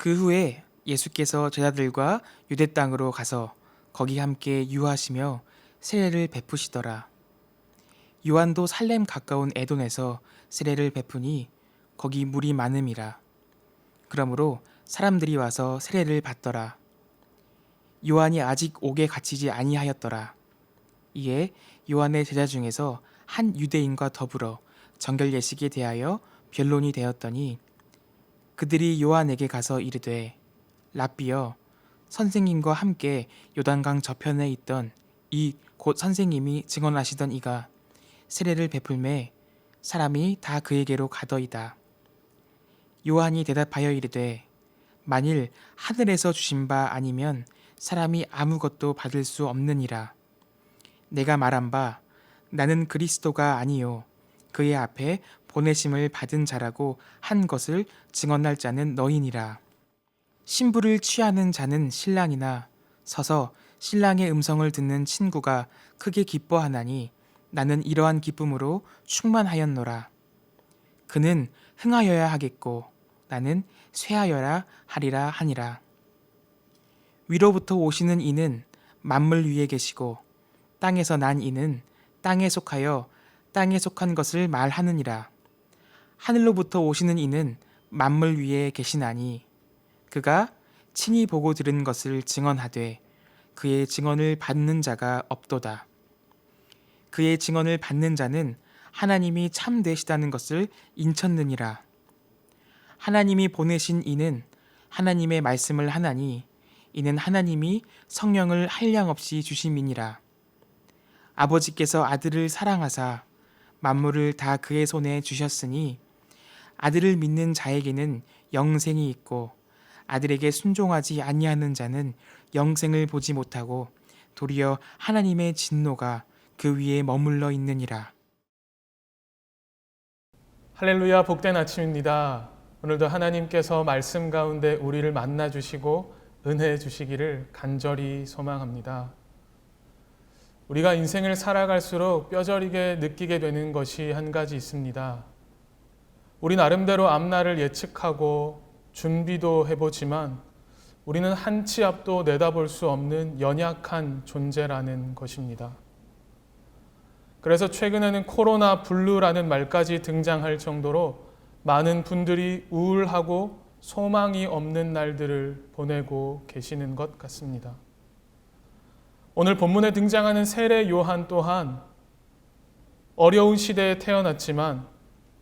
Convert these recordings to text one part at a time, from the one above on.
그 후에 예수께서 제자들과 유대 땅으로 가서 거기 함께 유하시며 세례를 베푸시더라. 요한도 살렘 가까운 에돔에서 세례를 베푸니 거기 물이 많음이라. 그러므로 사람들이 와서 세례를 받더라. 요한이 아직 옥에 갇히지 아니하였더라. 이에 요한의 제자 중에서 한 유대인과 더불어 정결 예식에 대하여 변론이 되었더니 그들이 요한에게 가서 이르되 랍비여, 선생님과 함께 요단강 저편에 있던 이 곧 선생님이 증언하시던 이가 세례를 베풀매 사람이 다 그에게로 가더이다. 요한이 대답하여 이르되 만일 하늘에서 주신 바 아니면 사람이 아무것도 받을 수 없느니라. 내가 말한 바 나는 그리스도가 아니요 그의 앞에 보내심을 받은 자라고 한 것을 증언할 자는 너희니라. 신부를 취하는 자는 신랑이나 서서 신랑의 음성을 듣는 친구가 크게 기뻐하나니 나는 이러한 기쁨으로 충만하였노라. 그는 흥하여야 하겠고 나는 쇠하여야 하리라 하니라. 위로부터 오시는 이는 만물 위에 계시고 땅에서 난 이는 땅에 속하여 땅에 속한 것을 말하느니라. 하늘로부터 오시는 이는 만물 위에 계시나니 그가 친히 보고 들은 것을 증언하되 그의 증언을 받는 자가 없도다. 그의 증언을 받는 자는 하나님이 참되시다는 것을 인쳤느니라. 하나님이 보내신 이는 하나님의 말씀을 하나니 이는 하나님이 성령을 한량없이 주심이니라. 아버지께서 아들을 사랑하사 만물을 다 그의 손에 주셨으니 아들을 믿는 자에게는 영생이 있고 아들에게 순종하지 아니하는 자는 영생을 보지 못하고 도리어 하나님의 진노가 그 위에 머물러 있느니라. 할렐루야, 복된 아침입니다. 오늘도 하나님께서 말씀 가운데 우리를 만나 주시고 은혜 주시기를 간절히 소망합니다. 우리가 인생을 살아갈수록 뼈저리게 느끼게 되는 것이 한 가지 있습니다. 우리 나름대로 앞날을 예측하고 준비도 해보지만 우리는 한 치 앞도 내다볼 수 없는 연약한 존재라는 것입니다. 그래서 최근에는 코로나 블루라는 말까지 등장할 정도로 많은 분들이 우울하고 소망이 없는 날들을 보내고 계시는 것 같습니다. 오늘 본문에 등장하는 세례 요한 또한 어려운 시대에 태어났지만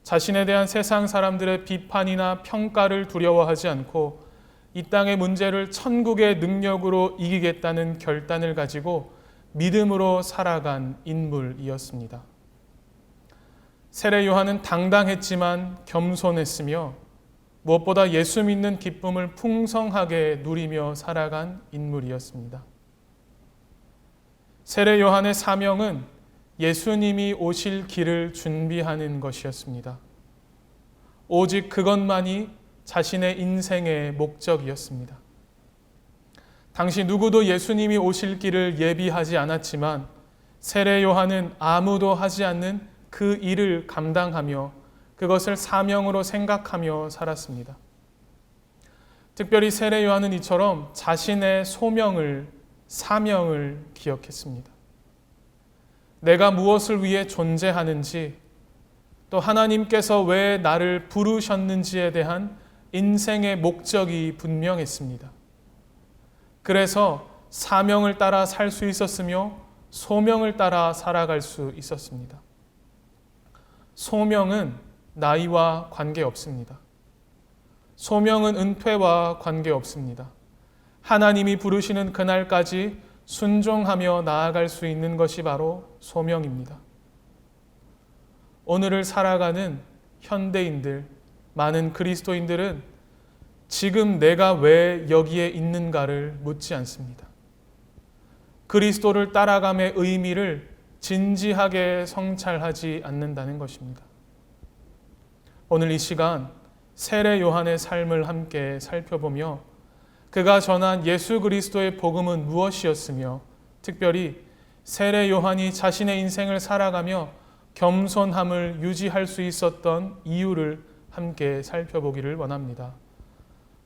자신에 대한 세상 사람들의 비판이나 평가를 두려워하지 않고 이 땅의 문제를 천국의 능력으로 이기겠다는 결단을 가지고 믿음으로 살아간 인물이었습니다. 세례 요한은 당당했지만 겸손했으며 무엇보다 예수 믿는 기쁨을 풍성하게 누리며 살아간 인물이었습니다. 세례 요한의 사명은 예수님이 오실 길을 준비하는 것이었습니다. 오직 그것만이 자신의 인생의 목적이었습니다. 당시 누구도 예수님이 오실 길을 예비하지 않았지만 세례 요한은 아무도 하지 않는 그 일을 감당하며 그것을 사명으로 생각하며 살았습니다. 특별히 세례 요한은 이처럼 자신의 소명을, 사명을 기억했습니다. 내가 무엇을 위해 존재하는지, 또 하나님께서 왜 나를 부르셨는지에 대한 인생의 목적이 분명했습니다. 그래서 사명을 따라 살 수 있었으며 소명을 따라 살아갈 수 있었습니다. 소명은 나이와 관계없습니다. 소명은 은퇴와 관계없습니다. 하나님이 부르시는 그날까지 순종하며 나아갈 수 있는 것이 바로 소명입니다. 오늘을 살아가는 현대인들, 많은 그리스도인들은 지금 내가 왜 여기에 있는가를 묻지 않습니다. 그리스도를 따라감의 의미를 진지하게 성찰하지 않는다는 것입니다. 오늘 이 시간 세례 요한의 삶을 함께 살펴보며 그가 전한 예수 그리스도의 복음은 무엇이었으며 특별히 세례 요한이 자신의 인생을 살아가며 겸손함을 유지할 수 있었던 이유를 함께 살펴보기를 원합니다.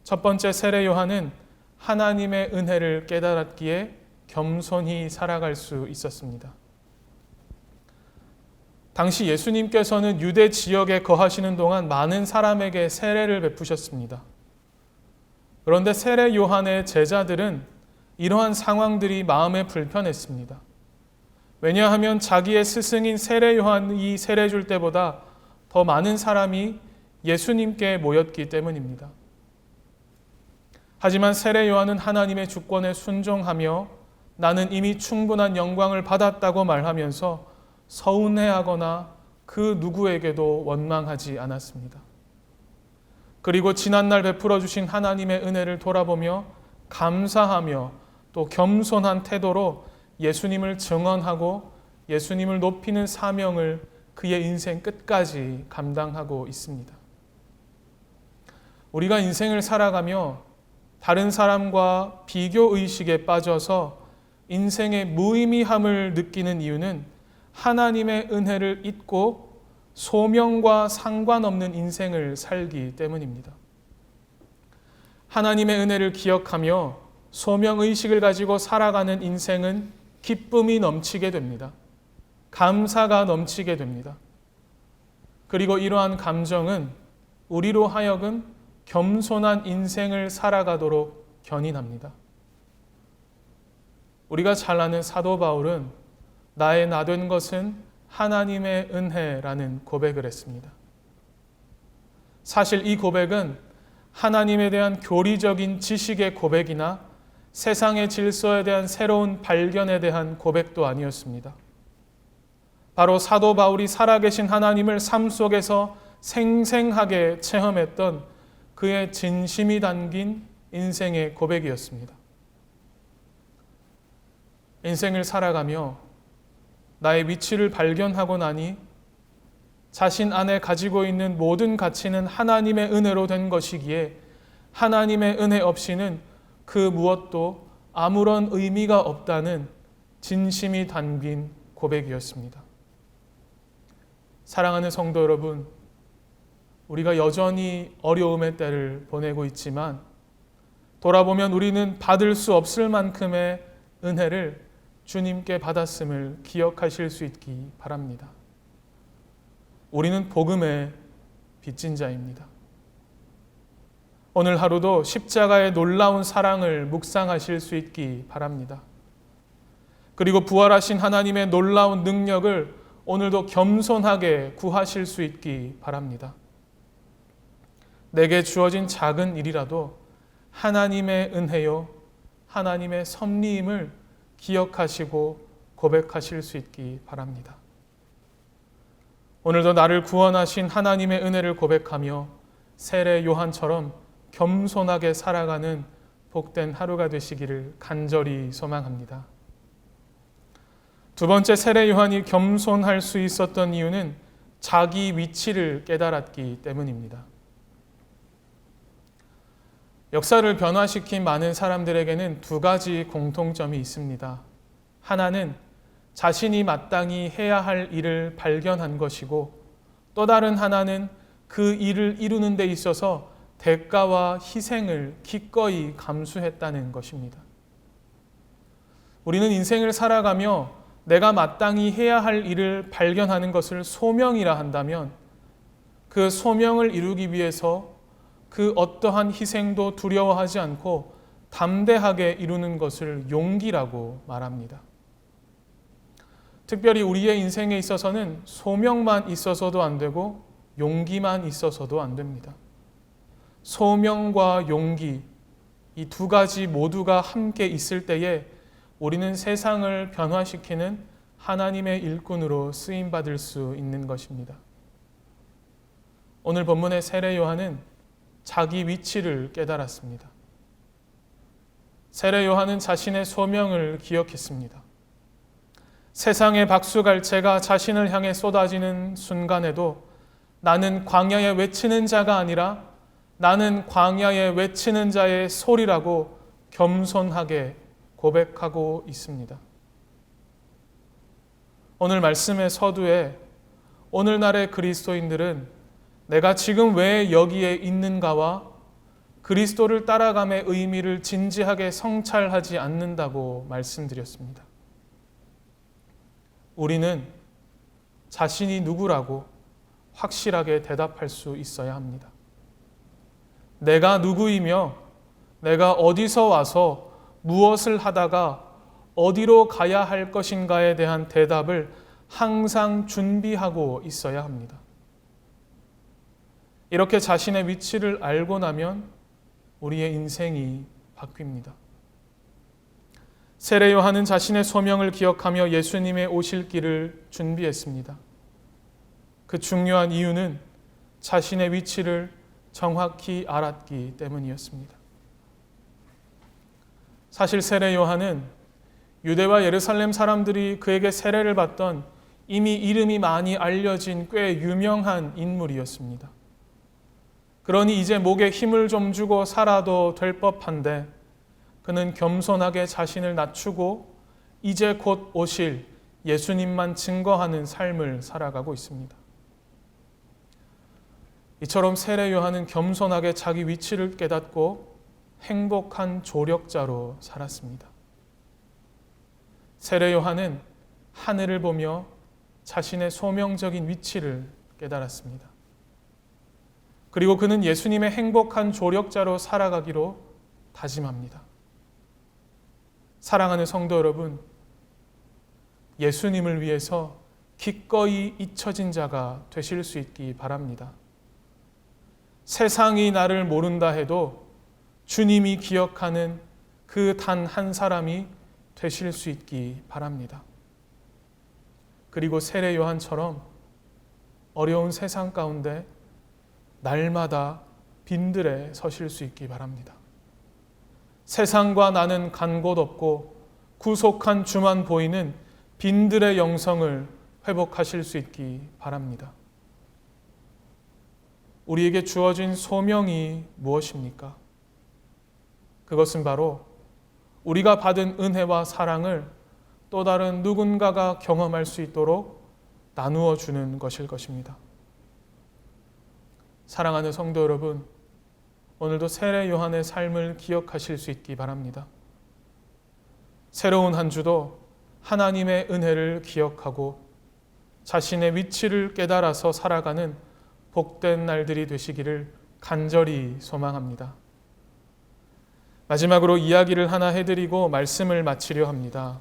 첫 번째 세례 요한은 하나님의 은혜를 깨달았기에 겸손히 살아갈 수 있었습니다. 당시 예수님께서는 유대 지역에 거하시는 동안 많은 사람에게 세례를 베푸셨습니다. 그런데 세례 요한의 제자들은 이러한 상황들이 마음에 불편했습니다. 왜냐하면 자기의 스승인 세례 요한이 세례 줄 때보다 더 많은 사람이 예수님께 모였기 때문입니다. 하지만 세례 요한은 하나님의 주권에 순종하며 나는 이미 충분한 영광을 받았다고 말하면서 서운해하거나 그 누구에게도 원망하지 않았습니다. 그리고 지난날 베풀어 주신 하나님의 은혜를 돌아보며 감사하며 또 겸손한 태도로 예수님을 증언하고 예수님을 높이는 사명을 그의 인생 끝까지 감당하고 있습니다. 우리가 인생을 살아가며 다른 사람과 비교의식에 빠져서 인생의 무의미함을 느끼는 이유는 하나님의 은혜를 잊고 소명과 상관없는 인생을 살기 때문입니다. 하나님의 은혜를 기억하며 소명의식을 가지고 살아가는 인생은 기쁨이 넘치게 됩니다. 감사가 넘치게 됩니다. 그리고 이러한 감정은 우리로 하여금 겸손한 인생을 살아가도록 견인합니다. 우리가 잘 아는 사도 바울은 나의 나된 것은 하나님의 은혜라는 고백을 했습니다. 사실 이 고백은 하나님에 대한 교리적인 지식의 고백이나 세상의 질서에 대한 새로운 발견에 대한 고백도 아니었습니다. 바로 사도 바울이 살아계신 하나님을 삶 속에서 생생하게 체험했던 그의 진심이 담긴 인생의 고백이었습니다. 인생을 살아가며 나의 위치를 발견하고 나니 자신 안에 가지고 있는 모든 가치는 하나님의 은혜로 된 것이기에 하나님의 은혜 없이는 그 무엇도 아무런 의미가 없다는 진심이 담긴 고백이었습니다. 사랑하는 성도 여러분, 우리가 여전히 어려움의 때를 보내고 있지만 돌아보면 우리는 받을 수 없을 만큼의 은혜를 주님께 받았음을 기억하실 수 있기 바랍니다. 우리는 복음의 빚진 자입니다. 오늘 하루도 십자가의 놀라운 사랑을 묵상하실 수 있기 바랍니다. 그리고 부활하신 하나님의 놀라운 능력을 오늘도 겸손하게 구하실 수 있기 바랍니다. 내게 주어진 작은 일이라도 하나님의 은혜요, 하나님의 섭리임을 기억하시고 고백하실 수 있기 바랍니다. 오늘도 나를 구원하신 하나님의 은혜를 고백하며 세례 요한처럼 겸손하게 살아가는 복된 하루가 되시기를 간절히 소망합니다. 두 번째, 세례 요한이 겸손할 수 있었던 이유는 자기 위치를 깨달았기 때문입니다. 역사를 변화시킨 많은 사람들에게는 두 가지 공통점이 있습니다. 하나는 자신이 마땅히 해야 할 일을 발견한 것이고, 또 다른 하나는 그 일을 이루는 데 있어서 대가와 희생을 기꺼이 감수했다는 것입니다. 우리는 인생을 살아가며 내가 마땅히 해야 할 일을 발견하는 것을 소명이라 한다면 그 소명을 이루기 위해서 그 어떠한 희생도 두려워하지 않고 담대하게 이루는 것을 용기라고 말합니다. 특별히 우리의 인생에 있어서는 소명만 있어서도 안 되고 용기만 있어서도 안 됩니다. 소명과 용기, 이 두 가지 모두가 함께 있을 때에 우리는 세상을 변화시키는 하나님의 일꾼으로 쓰임받을 수 있는 것입니다. 오늘 본문의 세례 요한은 자기 위치를 깨달았습니다. 세례 요한은 자신의 소명을 기억했습니다. 세상의 박수갈채가 자신을 향해 쏟아지는 순간에도 나는 광야에 외치는 자가 아니라 나는 광야에 외치는 자의 소리라고 겸손하게 고백하고 있습니다. 오늘 말씀의 서두에 오늘날의 그리스도인들은 내가 지금 왜 여기에 있는가와 그리스도를 따라감의 의미를 진지하게 성찰하지 않는다고 말씀드렸습니다. 우리는 자신이 누구라고 확실하게 대답할 수 있어야 합니다. 내가 누구이며 내가 어디서 와서 무엇을 하다가 어디로 가야 할 것인가에 대한 대답을 항상 준비하고 있어야 합니다. 이렇게 자신의 위치를 알고 나면 우리의 인생이 바뀝니다. 세례 요한은 자신의 소명을 기억하며 예수님의 오실 길을 준비했습니다. 그 중요한 이유는 자신의 위치를 정확히 알았기 때문이었습니다. 사실 세례 요한은 유대와 예루살렘 사람들이 그에게 세례를 받던 이미 이름이 많이 알려진 꽤 유명한 인물이었습니다. 그러니 이제 목에 힘을 좀 주고 살아도 될 법한데 그는 겸손하게 자신을 낮추고 이제 곧 오실 예수님만 증거하는 삶을 살아가고 있습니다. 이처럼 세례 요한은 겸손하게 자기 위치를 깨닫고 행복한 조력자로 살았습니다. 세례 요한은 하늘을 보며 자신의 소명적인 위치를 깨달았습니다. 그리고 그는 예수님의 행복한 조력자로 살아가기로 다짐합니다. 사랑하는 성도 여러분, 예수님을 위해서 기꺼이 잊혀진 자가 되실 수 있기 바랍니다. 세상이 나를 모른다 해도 주님이 기억하는 그 단 한 사람이 되실 수 있기 바랍니다. 그리고 세례 요한처럼 어려운 세상 가운데 날마다 빈들에 서실 수 있기 바랍니다. 세상과 나는 간 곳 없고 구속한 주만 보이는 빈들의 영성을 회복하실 수 있기 바랍니다. 우리에게 주어진 소명이 무엇입니까? 그것은 바로 우리가 받은 은혜와 사랑을 또 다른 누군가가 경험할 수 있도록 나누어 주는 것일 것입니다. 사랑하는 성도 여러분, 오늘도 세례 요한의 삶을 기억하실 수 있기 바랍니다. 새로운 한 주도 하나님의 은혜를 기억하고 자신의 위치를 깨달아서 살아가는 복된 날들이 되시기를 간절히 소망합니다. 마지막으로 이야기를 하나 해드리고 말씀을 마치려 합니다.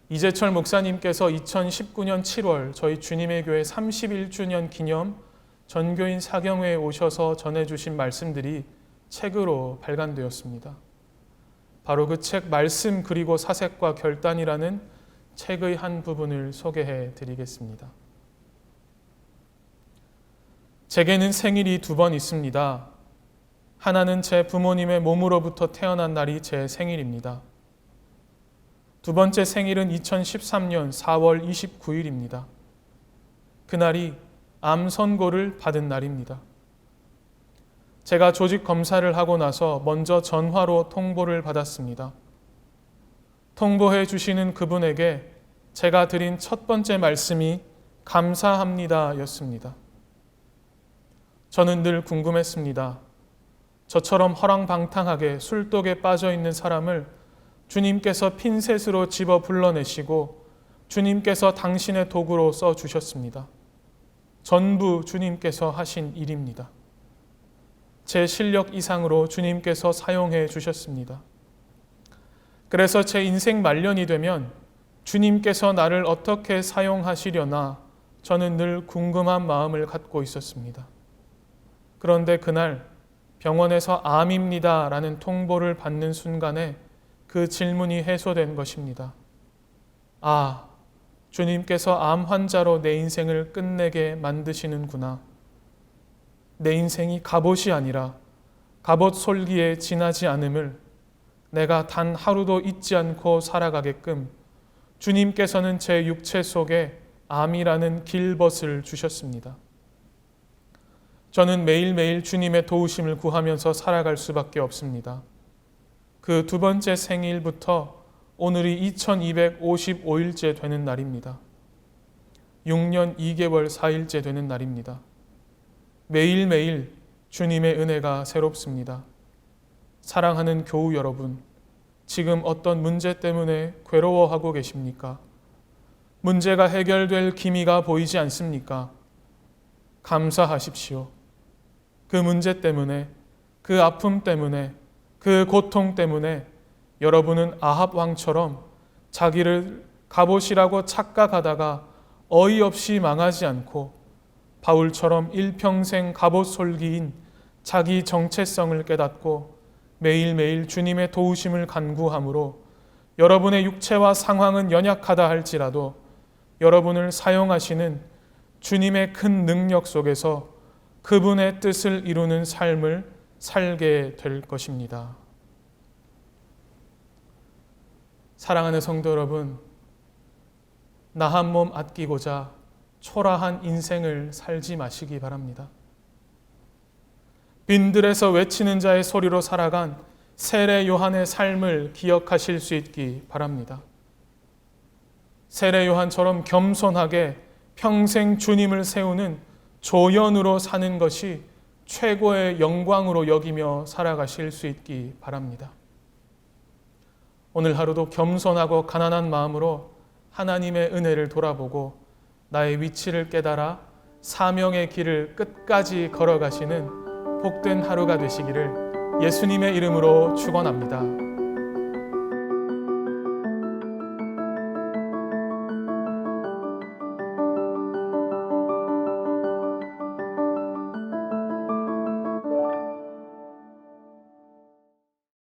이재철 목사님께서 2019년 7월 저희 주님의 교회 31주년 기념 전교인 사경회에 오셔서 전해주신 말씀들이 책으로 발간되었습니다. 바로 그 책 말씀 그리고 사색과 결단이라는 책의 한 부분을 소개해 드리겠습니다. 제게는 생일이 2번 있습니다. 하나는 제 부모님의 몸으로부터 태어난 날이 제 생일입니다. 두 번째 생일은 2013년 4월 29일입니다. 그날이 암 선고를 받은 날입니다. 제가 조직 검사를 하고 나서 먼저 전화로 통보를 받았습니다. 통보해 주시는 그분에게 제가 드린 첫 번째 말씀이 감사합니다 였습니다. 저는 늘 궁금했습니다. 저처럼 허랑방탕하게 술독에 빠져 있는 사람을 주님께서 핀셋으로 집어 불러내시고 주님께서 당신의 도구로 써주셨습니다. 전부 주님께서 하신 일입니다. 제 실력 이상으로 주님께서 사용해 주셨습니다. 그래서 제 인생 말년이 되면 주님께서 나를 어떻게 사용하시려나 저는 늘 궁금한 마음을 갖고 있었습니다. 그런데 그날 병원에서 암입니다 라는 통보를 받는 순간에 그 질문이 해소된 것입니다. 아, 주님께서 암 환자로 내 인생을 끝내게 만드시는구나. 내 인생이 갑옷이 아니라 갑옷 솔기에 지나지 않음을 내가 단 하루도 잊지 않고 살아가게끔 주님께서는 제 육체 속에 암이라는 길벗을 주셨습니다. 저는 매일매일 주님의 도우심을 구하면서 살아갈 수밖에 없습니다. 그 두 번째 생일부터 오늘이 2255일째 되는 날입니다. 6년 2개월 4일째 되는 날입니다. 매일매일 주님의 은혜가 새롭습니다. 사랑하는 교우 여러분, 지금 어떤 문제 때문에 괴로워하고 계십니까? 문제가 해결될 기미가 보이지 않습니까? 감사하십시오. 그 문제 때문에, 그 아픔 때문에, 그 고통 때문에 여러분은 아합 왕처럼 자기를 갑옷이라고 착각하다가 어이없이 망하지 않고 바울처럼 일평생 갑옷 솔기인 자기 정체성을 깨닫고 매일매일 주님의 도우심을 간구함으로 여러분의 육체와 상황은 연약하다 할지라도 여러분을 사용하시는 주님의 큰 능력 속에서 그분의 뜻을 이루는 삶을 살게 될 것입니다. 사랑하는 성도 여러분, 나 한 몸 아끼고자 초라한 인생을 살지 마시기 바랍니다. 빈들에서 외치는 자의 소리로 살아간 세례 요한의 삶을 기억하실 수 있기 바랍니다. 세례 요한처럼 겸손하게 평생 주님을 세우는 조연으로 사는 것이 최고의 영광으로 여기며 살아가실 수 있기 바랍니다. 오늘 하루도 겸손하고 가난한 마음으로 하나님의 은혜를 돌아보고 나의 위치를 깨달아 사명의 길을 끝까지 걸어가시는 복된 하루가 되시기를 예수님의 이름으로 축원합니다.